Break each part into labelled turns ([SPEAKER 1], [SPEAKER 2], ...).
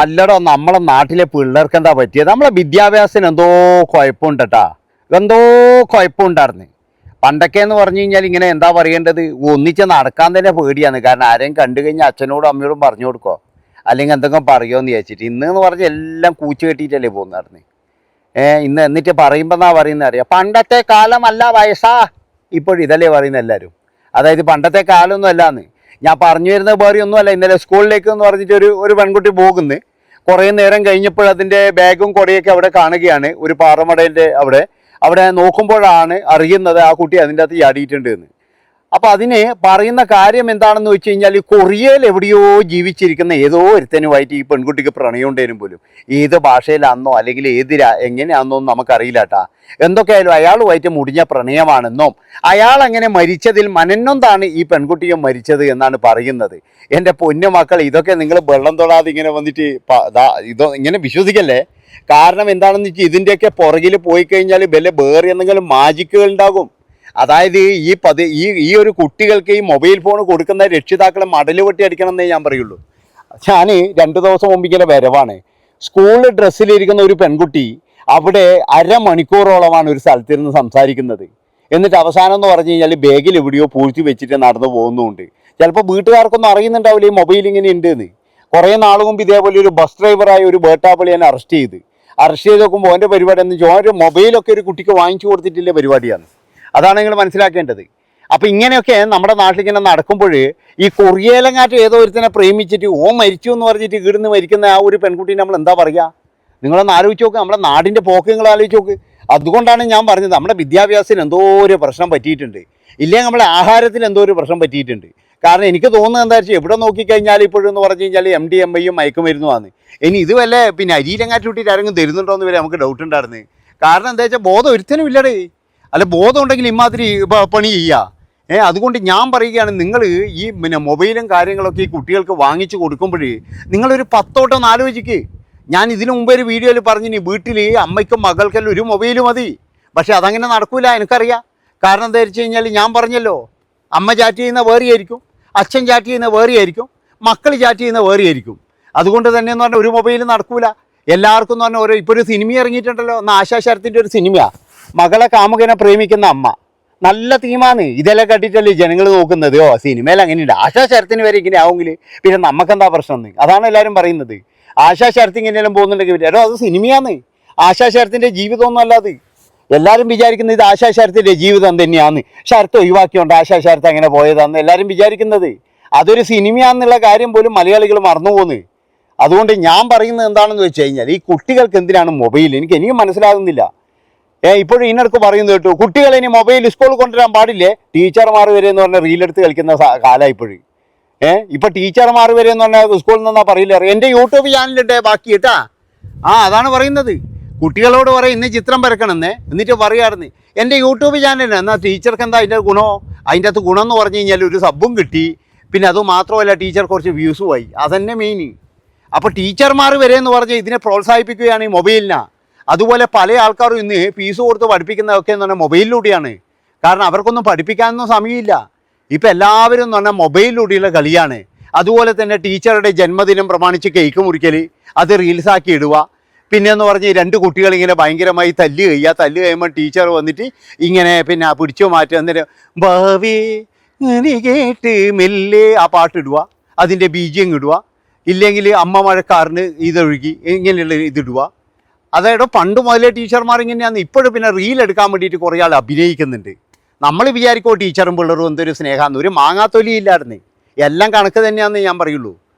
[SPEAKER 1] അല്ലടോ, നമ്മളെ നാട്ടിലെ പിള്ളേർക്ക് എന്താ പറ്റിയത്? നമ്മളെ വിദ്യാഭ്യാസത്തിന് എന്തോ കുഴപ്പമുണ്ട് കേട്ടാ. എന്തോ കുഴപ്പമുണ്ടായിരുന്നു. പണ്ടൊക്കെ എന്ന് പറഞ്ഞു കഴിഞ്ഞാൽ ഇങ്ങനെ എന്താ പറയേണ്ടത്, ഒന്നിച്ച് നടക്കാൻ തന്നെ പേടിയാണ്. കാരണം ആരെയും കണ്ടു കഴിഞ്ഞാൽ അച്ഛനോടും അമ്മയോടും പറഞ്ഞു കൊടുക്കോ, അല്ലെങ്കിൽ എന്തെങ്കിലും പറയുമോയെന്ന് ചോദിച്ചിട്ട്. ഇന്ന് എന്ന് പറഞ്ഞാൽ എല്ലാം കൂച്ചു കെട്ടിയിട്ടല്ലേ പോകുന്നായിരുന്നു. ഇന്ന് എന്നിട്ട് പറയുമ്പോൾ എന്നാ പറയുന്നത് അറിയാം, പണ്ടത്തെ കാലമല്ല വയസ്സാ, ഇപ്പോഴും ഇതല്ലേ പറയുന്നത് എല്ലാവരും. അതായത് പണ്ടത്തെ കാലമൊന്നും അല്ലാന്ന്. ഞാൻ പറഞ്ഞു വരുന്നത് വേറെ ഒന്നുമല്ല. ഇന്നലെ സ്കൂളിലേക്ക് എന്ന് പറഞ്ഞിട്ട് ഒരു പെൺകുട്ടി പോകുന്നു. കുറേ നേരം കഴിഞ്ഞപ്പോൾ അതിൻ്റെ ബാഗും കുടയൊക്കെ അവിടെ കാണുകയാണ്, ഒരു പാറമടേൻ്റെ അവിടെ നോക്കുമ്പോഴാണ് അറിയുന്നത് ആ കുട്ടി അതിൻ്റെ അകത്ത് ചാടിയിട്ടുണ്ട് എന്ന്. അപ്പോൾ അതിന് പറയുന്ന കാര്യം എന്താണെന്ന് വെച്ച് കഴിഞ്ഞാൽ, കൊറിയയിൽ എവിടെയോ ജീവിച്ചിരിക്കുന്ന ഏതോ ഒരുത്തനുമായിട്ട് ഈ പെൺകുട്ടിക്ക് പ്രണയം ഉണ്ടേനും പോലും. ഏത് ഭാഷയിലാണെന്നോ അല്ലെങ്കിൽ എങ്ങനെയാണെന്നോ നമുക്കറിയില്ല കേട്ടാ. എന്തൊക്കെയായാലും അയാളുമായിട്ട് മുടിഞ്ഞ പ്രണയമാണെന്നും അയാൾ അങ്ങനെ മരിച്ചതിൽ മനന്നൊന്താണ് ഈ പെൺകുട്ടിയും മരിച്ചത് എന്നാണ് പറയുന്നത്. എൻ്റെ പൊന്നു മക്കൾ, ഇതൊക്കെ നിങ്ങൾ വെള്ളം തൊടാതെ ഇങ്ങനെ വന്നിട്ട് ഇങ്ങനെ വിശ്വസിക്കല്ലേ. കാരണം എന്താണെന്ന് വെച്ചാൽ ഇതിൻ്റെയൊക്കെ പുറകിൽ പോയി കഴിഞ്ഞാൽ വേറെ എന്തെങ്കിലും മാജിക്കുകൾ ഉണ്ടാകും. അതായത് ഈ ഒരു കുട്ടികൾക്ക് ഈ മൊബൈൽ ഫോൺ കൊടുക്കുന്ന രക്ഷിതാക്കളെ മടല് വെട്ടി അടിക്കണം എന്നേ ഞാൻ പറയുള്ളൂ. ഞാൻ 2 ദിവസം മുമ്പ് ഇങ്ങനെ വരവാണ്. സ്കൂൾ ഡ്രസ്സിലിരിക്കുന്ന ഒരു പെൺകുട്ടി അവിടെ അരമണിക്കൂറോളമാണ് ഒരു സ്ഥലത്തിരുന്ന് സംസാരിക്കുന്നത്. എന്നിട്ട് അവസാനം എന്ന് പറഞ്ഞു കഴിഞ്ഞാൽ ബാഗിൽ എവിടെയോ പൂഴ്ത്തി വെച്ചിട്ട് നടന്നു പോകുന്നുണ്ട്. ചിലപ്പോൾ വീട്ടുകാർക്കൊന്നും അറിയുന്നുണ്ടാവില്ല ഈ മൊബൈൽ ഇങ്ങനെ ഉണ്ട് എന്ന്. കുറേ നാൾ മുമ്പ് ഇതേപോലെ ഒരു ബസ് ഡ്രൈവറായ ഒരു ബേട്ടാപ്പള്ളിയെ അറസ്റ്റ് ചെയ്ത് നോക്കുമ്പോൾ എൻ്റെ പരിപാടി എന്ന് വെച്ചാൽ ഒരു മൊബൈലൊക്കെ ഒരു കുട്ടിക്ക് വാങ്ങിച്ചു കൊടുത്തിട്ടില്ല പരിപാടിയാണ്. അതാണ് നിങ്ങൾ മനസ്സിലാക്കേണ്ടത്. അപ്പം ഇങ്ങനെയൊക്കെ നമ്മുടെ നാട്ടിലിങ്ങനെ നടക്കുമ്പോൾ ഈ കൊറിയയിലെങ്ങാറ്റ് ഏതോ ഒരുത്തിനെ പ്രേമിച്ചിട്ട് മരിച്ചു എന്ന് പറഞ്ഞിട്ട് ഇവിടുന്ന് മരിക്കുന്ന ആ ഒരു പെൺകുട്ടീനെ നമ്മൾ എന്താ പറയുക? നിങ്ങളൊന്ന് ആലോചിച്ച് നോക്ക്, നമ്മുടെ നാടിൻ്റെ പോക്ക് നിങ്ങൾ ആലോചിച്ച് നോക്ക്. അതുകൊണ്ടാണ് ഞാൻ പറഞ്ഞത്, നമ്മുടെ വിദ്യാഭ്യാസത്തിന് എന്തോ ഒരു പ്രശ്നം പറ്റിയിട്ടുണ്ട്, ഇല്ലെങ്കിൽ നമ്മുടെ ആഹാരത്തിൽ എന്തോ ഒരു പ്രശ്നം പറ്റിയിട്ടുണ്ട്. കാരണം എനിക്ക് തോന്നുന്നത് എന്താ വെച്ചാൽ എവിടെ നോക്കിക്കഴിഞ്ഞാൽ ഇപ്പോഴെന്ന് പറഞ്ഞു കഴിഞ്ഞാൽ MDMA മയക്കുമരുന്നുമാണ്. ഇനി ഇത് വല്ല അരിയിലെങ്ങാറ്റ് വിട്ടിട്ട് ആരെങ്കിലും തരുന്നുണ്ടോ എന്ന് വരെ നമുക്ക് ഡൗട്ട് ഉണ്ടായിരുന്നു. കാരണം എന്താ വെച്ചാൽ ബോധം ഒരുത്തനും ഇല്ലടേ. അല്ല, ബോധം ഉണ്ടെങ്കിൽ ഇമാതിരി പണി ചെയ്യുക. അതുകൊണ്ട് ഞാൻ പറയുകയാണ്, നിങ്ങൾ ഈ മൊബൈലും കാര്യങ്ങളൊക്കെ ഈ കുട്ടികൾക്ക് വാങ്ങിച്ചു കൊടുക്കുമ്പോൾ നിങ്ങളൊരു 10 വട്ടം ആലോചിക്ക്. ഞാൻ ഇതിനു മുമ്പ് ഒരു വീഡിയോയിൽ പറഞ്ഞിനി, വീട്ടിൽ അമ്മയ്ക്കും മകൾക്കെല്ലാം ഒരു മൊബൈൽ മതി. പക്ഷെ അതങ്ങനെ നടക്കൂല, എനിക്കറിയാം. കാരണം എന്താ വെച്ച് കഴിഞ്ഞാൽ ഞാൻ പറഞ്ഞല്ലോ, അമ്മ ചാറ്റ് ചെയ്യുന്ന വേറെയായിരിക്കും, അച്ഛൻ ചാറ്റ് ചെയ്യുന്ന വേറെയായിരിക്കും, മക്കൾ ചാറ്റ് ചെയ്യുന്ന വേറെയായിരിക്കും. അതുകൊണ്ട് തന്നെ എന്ന് പറഞ്ഞാൽ ഒരു മൊബൈൽ നടക്കൂല. എല്ലാവർക്കും എന്ന് പറഞ്ഞാൽ ഇപ്പോൾ ഒരു സിനിമ ഇറങ്ങിയിട്ടുണ്ടല്ലോ, ആശാ ശരത്തിൻ്റെ ഒരു സിനിമയാണ്, മകളെ കാമുകനെ പ്രേമിക്കുന്ന അമ്മ. നല്ല തീമാണ്. ഇതെല്ലാം കണ്ടിട്ടല്ലേ ജനങ്ങൾ നോക്കുന്നത്. സിനിമയിൽ അങ്ങനെയുണ്ട്, ആശാ ശരത്തിന് വരെ ഇങ്ങനെ ആവുമെങ്കിൽ പിന്നെ നമുക്കെന്താ പ്രശ്നം എന്ന്. അതാണ് എല്ലാവരും പറയുന്നത്. ആശാ ശരത്ത് ഇങ്ങനെയെല്ലാം പോകുന്നുണ്ടെങ്കിൽ അത് സിനിമയാണ്, ആശാ ശരത്തിൻ്റെ ജീവിതമൊന്നും അല്ലാതെ. എല്ലാവരും വിചാരിക്കുന്നത് ഇത് ആശാ ശരത്തിൻ്റെ ജീവിതം തന്നെയാണ്, ശരത്ത് ഒഴിവാക്കിയോണ്ട് ആശാ ശരത്ത് അങ്ങനെ പോയതാണെന്ന് എല്ലാവരും വിചാരിക്കുന്നത്. അതൊരു സിനിമയാണെന്നുള്ള കാര്യം പോലും മലയാളികൾ മറന്നുപോകുന്നു. അതുകൊണ്ട് ഞാൻ പറയുന്നത് എന്താണെന്ന് വെച്ച് കഴിഞ്ഞാൽ, ഈ കുട്ടികൾക്ക് എന്തിനാണ് മൊബൈൽ? എനിക്ക് മനസ്സിലാകുന്നില്ല. ഇപ്പോഴും ഇതിനടുക്ക് പറയുന്നത് കേട്ടു, കുട്ടികൾ ഇനി മൊബൈൽ സ്കൂളിൽ കൊണ്ടുവരാൻ പാടില്ലേ, ടീച്ചർമാർ വരെ എന്ന് പറഞ്ഞാൽ റീലെടുത്ത് കളിക്കുന്ന കാലം ഇപ്പോഴും. ഇപ്പോൾ ടീച്ചർമാർ വരെ എന്ന് പറഞ്ഞാൽ സ്കൂളിൽ നിന്നാ പറയില്ല, എൻ്റെ യൂട്യൂബ് ചാനലുണ്ട് ബാക്കി കേട്ടാ. അതാണ് പറയുന്നത്. കുട്ടികളോട് പറയും ഇന്ന് ചിത്രം വരക്കണമെന്നേ, എന്നിട്ട് പറയാറുണ്ട് എൻ്റെ യൂട്യൂബ് ചാനലിന്. എന്നാൽ ടീച്ചർക്ക് എന്താ അതിൻ്റെ ഗുണമോ? അതിൻ്റെ അകത്ത് ഗുണം എന്ന് പറഞ്ഞു കഴിഞ്ഞാൽ ഒരു സബ്ബും കിട്ടി, പിന്നെ അത് മാത്രമല്ല ടീച്ചർ കുറച്ച് വ്യൂസുമായി, അതന്നെ മെയിൻ. അപ്പോൾ ടീച്ചർമാർ വരെ എന്ന് പറഞ്ഞാൽ ഇതിനെ പ്രോത്സാഹിപ്പിക്കുകയാണ് ഈ മൊബൈലിനാ. അതുപോലെ പല ആൾക്കാരും ഇന്ന് ഫീസ് കൊടുത്ത് പഠിപ്പിക്കുന്നതൊക്കെ എന്ന് പറഞ്ഞാൽ മൊബൈലിലൂടെയാണ്. കാരണം അവർക്കൊന്നും പഠിപ്പിക്കാനൊന്നും സമയമില്ല. ഇപ്പം എല്ലാവരും എന്ന് പറഞ്ഞാൽ മൊബൈലിലൂടെയുള്ള കളിയാണ്. അതുപോലെ തന്നെ ടീച്ചറുടെ ജന്മദിനം പ്രമാണിച്ച് കേക്ക് മുറിക്കൽ, അത് റീൽസാക്കി ഇടുക. പിന്നെയെന്ന് പറഞ്ഞ് 2 കുട്ടികൾ ഇങ്ങനെ ഭയങ്കരമായി തല്ല് കഴിയുമ്പോൾ ടീച്ചർ വന്നിട്ട് ഇങ്ങനെ പിന്നെ പിടിച്ചു മാറ്റുക. എന്നിട്ട് ഭാവി നീ കേട്ട് മെല്ലെ ആ പാട്ടിടുക, അതിൻ്റെ BGM ഇടുക. ഇല്ലെങ്കിൽ അമ്മ മഴക്കാറിന് ഇതൊഴുകി ഇങ്ങനെയുള്ള ഇതിടുക. അതായത് പണ്ട് മുതലേ ടീച്ചർമാർ ഇങ്ങനെയാണ്. ഇപ്പോഴും പിന്നെ റീൽ എടുക്കാൻ വേണ്ടിയിട്ട് കുറേ ആൾ അഭിനയിക്കുന്നുണ്ട്. നമ്മൾ വിചാരിക്കുമോ ടീച്ചറും പിള്ളേരും എന്തൊരു സ്നേഹമാണെന്ന്? ഒരു മാങ്ങാത്തൊലി ഇല്ലായിരുന്നു. എല്ലാം കണക്ക് തന്നെയാണെന്ന് ഞാൻ പറയുള്ളൂ.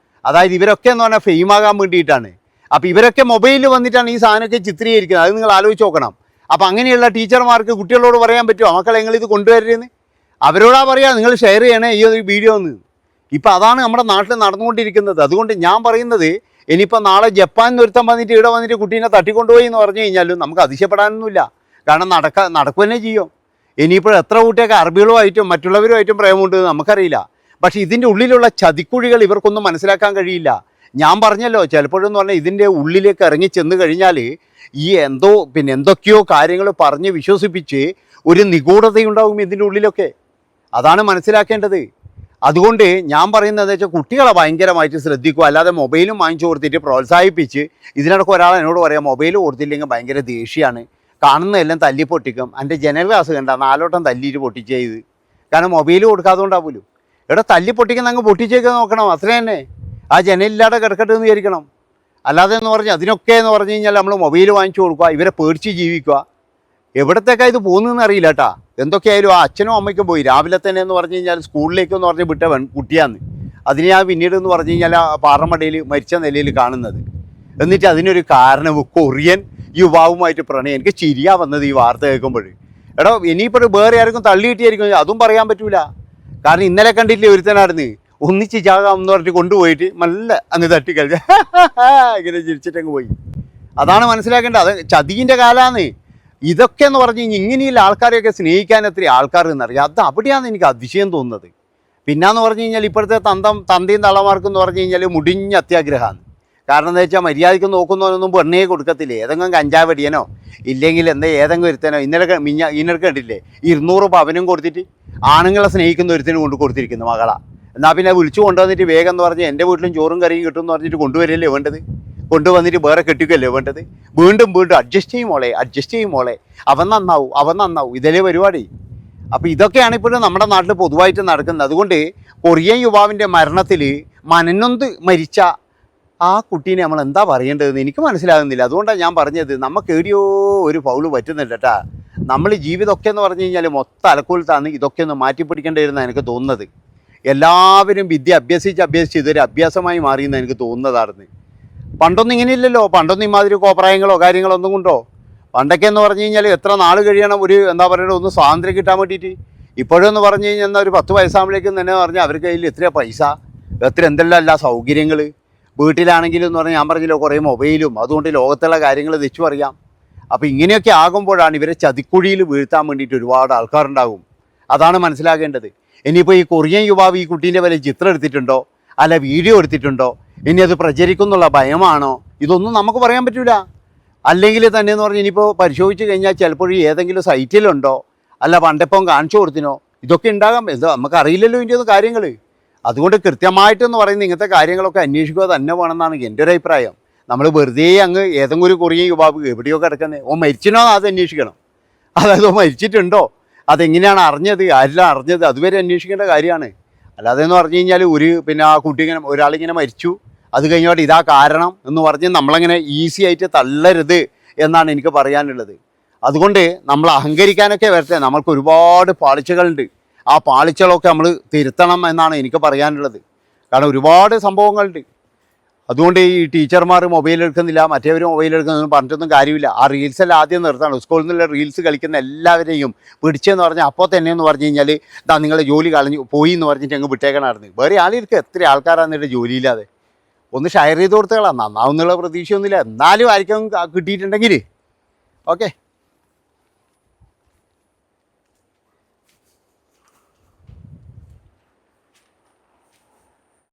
[SPEAKER 1] അതായത് ഇവരൊക്കെ എന്ന് പറഞ്ഞാൽ ഫെയിമാകാൻ വേണ്ടിയിട്ടാണ്. അപ്പോൾ ഇവരൊക്കെ മൊബൈലിൽ വന്നിട്ടാണ് ഈ സാധനമൊക്കെ ചിത്രീകരിക്കുന്നത്. അത് നിങ്ങൾ ആലോചിച്ച് നോക്കണം. അപ്പോൾ അങ്ങനെയുള്ള ടീച്ചർമാർക്ക് കുട്ടികളോട് പറയാൻ പറ്റുമോ, മക്കളെ നിങ്ങളിത് കൊണ്ടുവരുന്നത്? അവരോടാ പറയാ നിങ്ങൾ ഷെയർ ചെയ്യണേ ഈ ഒരു വീഡിയോ എന്ന്. ഇപ്പം അതാണ് നമ്മുടെ നാട്ടിൽ നടന്നുകൊണ്ടിരിക്കുന്നത്. അതുകൊണ്ട് ഞാൻ പറയുന്നത്, ഇനിയിപ്പോൾ നാളെ ജപ്പാൻ ഒരുത്തം വന്നിട്ട് ഇവിടെ വന്നിട്ട് കുട്ടീനെ തട്ടിക്കൊണ്ടുപോയി എന്ന് പറഞ്ഞു കഴിഞ്ഞാലും നമുക്ക് അതിശയപ്പെടാനൊന്നുമില്ല. കാരണം നടക്കുക തന്നെ ചെയ്യും. ഇനിയിപ്പോൾ എത്ര കുട്ടിയൊക്കെ അറബികളുമായിട്ടും മറ്റുള്ളവരുമായിട്ടും പ്രേമമുണ്ടെന്ന് നമുക്കറിയില്ല. പക്ഷേ ഇതിൻ്റെ ഉള്ളിലുള്ള ചതിക്കുഴികൾ ഇവർക്കൊന്നും മനസ്സിലാക്കാൻ കഴിയില്ല. ഞാൻ പറഞ്ഞല്ലോ, ചിലപ്പോഴെന്ന് പറഞ്ഞാൽ ഇതിൻ്റെ ഉള്ളിലേക്ക് ഇറങ്ങി ചെന്ന് കഴിഞ്ഞാൽ ഈ എന്തൊക്കെയോ കാര്യങ്ങൾ പറഞ്ഞ് വിശ്വസിപ്പിച്ച് ഒരു നിഗൂഢതയുണ്ടാകും ഇതിൻ്റെ ഉള്ളിലൊക്കെ. അതാണ് മനസ്സിലാക്കേണ്ടത്. അതുകൊണ്ട് ഞാൻ പറയുന്നത് വെച്ചാൽ കുട്ടികളെ ഭയങ്കരമായിട്ട് ശ്രദ്ധിക്കുക. അല്ലാതെ മൊബൈലും വാങ്ങിച്ചു കൊടുത്തിട്ട് പ്രോത്സാഹിപ്പിച്ച് ഇതിനിടയ്ക്ക് ഒരാൾ എന്നോട് പറയാം മൊബൈൽ കൊടുത്തില്ലെങ്കിൽ ഭയങ്കര ദേഷ്യമാണ്, കാണുന്നതെല്ലാം തല്ലി പൊട്ടിക്കും. എൻ്റെ ജനൽ ഗ്ലാസ് കണ്ട 4 വട്ടം തല്ലിയിട്ട് പൊട്ടിച്ചത്. കാരണം മൊബൈൽ കൊടുക്കാത്തതുകൊണ്ടാവുമല്ലോ. ഇവിടെ തല്ലി പൊട്ടിക്കുന്ന അങ്ങ് പൊട്ടിച്ചേക്ക് നോക്കണം, അത്ര തന്നെ. ആ ജനലില്ലാതെ കിടക്കട്ടെ എന്ന് വിചാരിക്കണം. അല്ലാതെ എന്ന് പറഞ്ഞാൽ അതിനൊക്കെ എന്ന് പറഞ്ഞു കഴിഞ്ഞാൽ നമ്മൾ മൊബൈൽ വാങ്ങിച്ചു കൊടുക്കുക, ഇവരെ പേടിച്ച് ജീവിക്കുക. എവിടത്തേക്കാണ് ഇത് പോകുന്നതെന്ന് അറിയില്ല കേട്ടാ. എന്തൊക്കെയായാലും ആ അച്ഛനും അമ്മയ്ക്കും പോയി രാവിലെ തന്നെ എന്ന് പറഞ്ഞു കഴിഞ്ഞാൽ സ്കൂളിലേക്കെന്ന് പറഞ്ഞ് വിട്ട കുട്ടിയാന്ന്. അതിന് ഞാൻ പിന്നീട് എന്ന് പറഞ്ഞു കഴിഞ്ഞാൽ ആ പാറമടയിൽ മരിച്ച നിലയിൽ കാണുന്നത്. എന്നിട്ട് അതിനൊരു കാരണം കൊറിയൻ യുവാവുമായിട്ട് പ്രണയം. എനിക്ക് ചിരിയാ വന്നത് ഈ വാർത്ത കേൾക്കുമ്പോൾ. എടോ ഇനിയിപ്പോൾ വേറെ ആർക്കും തള്ളി കിട്ടിയായിരിക്കും, അതും പറയാൻ പറ്റൂല. കാരണം ഇന്നലെ കണ്ടിട്ടില്ലേ ഒരുത്തനായിരുന്നു ഒന്നിച്ച് ചാകാം എന്ന് പറഞ്ഞിട്ട് കൊണ്ടുപോയിട്ട് നല്ല അങ്ങ് തട്ടിക്കളിച്ച ഇങ്ങനെ ചിരിച്ചിട്ടങ്ങ് പോയി. അതാണ് മനസ്സിലാക്കേണ്ടത്. അത് ചതിൻ്റെ കാലമാണ് ഇതൊക്കെ എന്ന് പറഞ്ഞു കഴിഞ്ഞാൽ. ഇങ്ങനെയുള്ള ആൾക്കാരെയൊക്കെ സ്നേഹിക്കാൻ എത്ര ആൾക്കാർ എന്നറിയാം. അത് അവിടെയാണ് എനിക്ക് അതിശയം തോന്നുന്നത്. പിന്നെന്ന് പറഞ്ഞു കഴിഞ്ഞാൽ ഇപ്പോഴത്തെ തന്തയും തള്ളമാർക്കെന്ന് പറഞ്ഞു കഴിഞ്ഞാൽ മുടിഞ്ഞ അത്യാഗ്രഹമാണ്. കാരണം എന്താ വെച്ചാൽ മര്യാദയ്ക്ക് നോക്കുന്നവനൊന്നും പെണ്ണേ കൊടുക്കത്തില്ലേ. ഏതെങ്കിലും കഞ്ചാവടിയനോ ഇല്ലെങ്കിൽ ഏതെങ്കിലും ഒരുത്തനോ ഇന്നലെ കണ്ടില്ലേ 200 പവനും കൊടുത്തിട്ട് ആണുങ്ങളെ സ്നേഹിക്കുന്ന ഒരുത്തിനും കൊണ്ട് കൊടുത്തിരിക്കുന്നു മകളാ. എന്നാൽ പിന്നെ വിളിച്ചു കൊണ്ടുവന്നിട്ട് വേഗം എന്ന് പറഞ്ഞ് എൻ്റെ വീട്ടിലും ചോറും കറിയും കിട്ടും എന്ന് പറഞ്ഞിട്ട് കൊണ്ടുവരില്ലേ വേണ്ടത്. കൊണ്ടുവന്നിട്ട് വേറെ കെട്ടിക്കല്ലേ വേണ്ടത്. വീണ്ടും അഡ്ജസ്റ്റ് ചെയ്യും മോളെ അവൻ നന്നാവും ഇതല്ലേ പരിപാടി. അപ്പോൾ ഇതൊക്കെയാണ് ഇപ്പോഴും നമ്മുടെ നാട്ടിൽ പൊതുവായിട്ട് നടക്കുന്നത്. അതുകൊണ്ട് കൊറിയൻ യുവാവിൻ്റെ മരണത്തിൽ മനനൊന്ത് മരിച്ച ആ കുട്ടീനെ നമ്മൾ എന്താ പറയേണ്ടതെന്ന് എനിക്ക് മനസ്സിലാകുന്നില്ല. അതുകൊണ്ടാണ് ഞാൻ പറഞ്ഞത് നമുക്ക് എവിടെയോ ഒരു ഫൗള് പറ്റുന്നുണ്ട് കേട്ടാ. നമ്മൾ ജീവിതമൊക്കെ എന്ന് പറഞ്ഞു കഴിഞ്ഞാൽ മൊത്തം അലക്കൂലത്താണ്. ഇതൊക്കെ ഒന്ന് മാറ്റിപ്പിടിക്കേണ്ടിയിരുന്ന എനിക്ക് തോന്നുന്നത്. എല്ലാവരും വിദ്യ അഭ്യസിച്ച് ഇതൊരു അഭ്യാസമായി മാറിയെന്ന് എനിക്ക് തോന്നുന്നതായിരുന്നു. പണ്ടൊന്നും ഇങ്ങനെയില്ലല്ലോ. പണ്ടൊന്നും ഇമാതിരി കോപ്രായങ്ങളോ കാര്യങ്ങളോ ഒന്നും കൊണ്ടോ. പണ്ടൊക്കെ എന്ന് പറഞ്ഞു കഴിഞ്ഞാൽ എത്ര നാൾ കഴിയണം ഒരു എന്താ പറയുക ഒന്ന് സ്വാതന്ത്ര്യം കിട്ടാൻ വേണ്ടിയിട്ട്. ഇപ്പോഴെന്ന് പറഞ്ഞു കഴിഞ്ഞാൽ എന്നാൽ ഒരു 10 വയസ്സാകുമ്പോഴേക്കും തന്നെ പറഞ്ഞാൽ അവർക്ക് കയ്യിൽ എത്ര പൈസ, എന്തെല്ലാം എല്ലാ സൗകര്യങ്ങൾ. വീട്ടിലാണെങ്കിലും എന്ന് പറഞ്ഞാൽ ഞാൻ പറഞ്ഞല്ലോ കുറേ മൊബൈലും, അതുകൊണ്ട് ലോകത്തുള്ള കാര്യങ്ങൾ തെച്ചു അറിയാം. അപ്പോൾ ഇങ്ങനെയൊക്കെ ആകുമ്പോഴാണ് ഇവരെ ചതിക്കുഴിയിൽ വീഴ്ത്താൻ വേണ്ടിയിട്ട് ഒരുപാട് ആൾക്കാരുണ്ടാകും. അതാണ് മനസ്സിലാക്കേണ്ടത്. ഇനിയിപ്പോൾ ഈ കൊറിയൻ യുവാവ് ഈ കുട്ടീൻ്റെ വല്ല ചിത്രം എടുത്തിട്ടുണ്ടോ അല്ല വീഡിയോ എടുത്തിട്ടുണ്ടോ, ഇനി അത് പ്രചരിക്കുന്നുള്ള ഭയമാണോ, ഇതൊന്നും നമുക്ക് പറയാൻ പറ്റില്ല. അല്ലെങ്കിൽ തന്നെ എന്ന് പറഞ്ഞാൽ ഇനിയിപ്പോൾ പരിശോധിച്ച് കഴിഞ്ഞാൽ ചിലപ്പോൾ ഏതെങ്കിലും സൈറ്റിലുണ്ടോ അല്ല പണ്ടിപ്പം കാണിച്ചു കൊടുത്തിനോ, ഇതൊക്കെ ഉണ്ടാകാം. എന്താ നമുക്കറിയില്ലല്ലോ ഇതിൻ്റെ ഒന്നും കാര്യങ്ങൾ. അതുകൊണ്ട് കൃത്യമായിട്ടെന്ന് പറയുന്നത് ഇങ്ങനത്തെ കാര്യങ്ങളൊക്കെ അന്വേഷിക്കുക തന്നെ വേണമെന്നാണ് എൻ്റെ ഒരു അഭിപ്രായം. നമ്മൾ വെറുതെ അങ്ങ് ഏതെങ്കിലും ഒരു കൊറിയൻ യുവാവ് എവിടെയോ കിടക്കുന്നത് ഓ മരിച്ചിനോ അത് അന്വേഷിക്കണം. അതായത് ഓ മരിച്ചിട്ടുണ്ടോ, അതെങ്ങനെയാണ് അറിഞ്ഞത്, ആരെല്ലാം അറിഞ്ഞത്, അതുവരെ അന്വേഷിക്കേണ്ട കാര്യമാണ്. അല്ലാതെ എന്ന് പറഞ്ഞു കഴിഞ്ഞാൽ പിന്നെ ആ കുട്ടി ഇങ്ങനെ ഒരാളിങ്ങനെ മരിച്ചു അത് കഴിഞ്ഞോട്ട് ഇതാ കാരണം എന്ന് പറഞ്ഞ് നമ്മളങ്ങനെ ഈസി ആയിട്ട് തള്ളരുത് എന്നാണ് എനിക്ക് പറയാനുള്ളത്. അതുകൊണ്ട് നമ്മൾ അഹങ്കരിക്കാനൊക്കെ വരട്ടെ, നമ്മൾക്ക് ഒരുപാട് പാളിച്ചകളുണ്ട്. ആ പാളിച്ചകളൊക്കെ നമ്മൾ തിരുത്തണം എന്നാണ് എനിക്ക് പറയാനുള്ളത്. കാരണം ഒരുപാട് സംഭവങ്ങളുണ്ട്. അതുകൊണ്ട് ഈ ടീച്ചർമാർ മൊബൈൽ എടുക്കുന്നില്ല, മറ്റേവർ മൊബൈൽ എടുക്കുന്നതൊന്നും പറഞ്ഞിട്ടൊന്നും കാര്യമില്ല. ആ റീൽസെല്ലാം ആദ്യം നിർത്തണം. സ്കൂളിൽ നിന്നുള്ള റീൽസ് കളിക്കുന്ന എല്ലാവരെയും പിടിച്ചെന്ന് പറഞ്ഞാൽ അപ്പോൾ തന്നെ എന്ന് പറഞ്ഞു കഴിഞ്ഞാൽ ഇതാ നിങ്ങളെ ജോലി കളഞ്ഞു പോയി എന്ന് പറഞ്ഞിട്ട് അങ്ങ് വിട്ടേക്കണമായിരുന്നു. വേറെ ആളിരിക്കും എത്ര ആൾക്കാരാണെന്നിട്ട് ജോലിയില്ലാതെ. ഒന്ന് ഷെയർ ചെയ്ത് കൊടുത്തുകളാം, നന്നാവുന്നുള്ള പ്രതീക്ഷയൊന്നുമില്ല. എന്നാലും ആയിരിക്കും കിട്ടിയിട്ടുണ്ടെങ്കിൽ ഓക്കെ.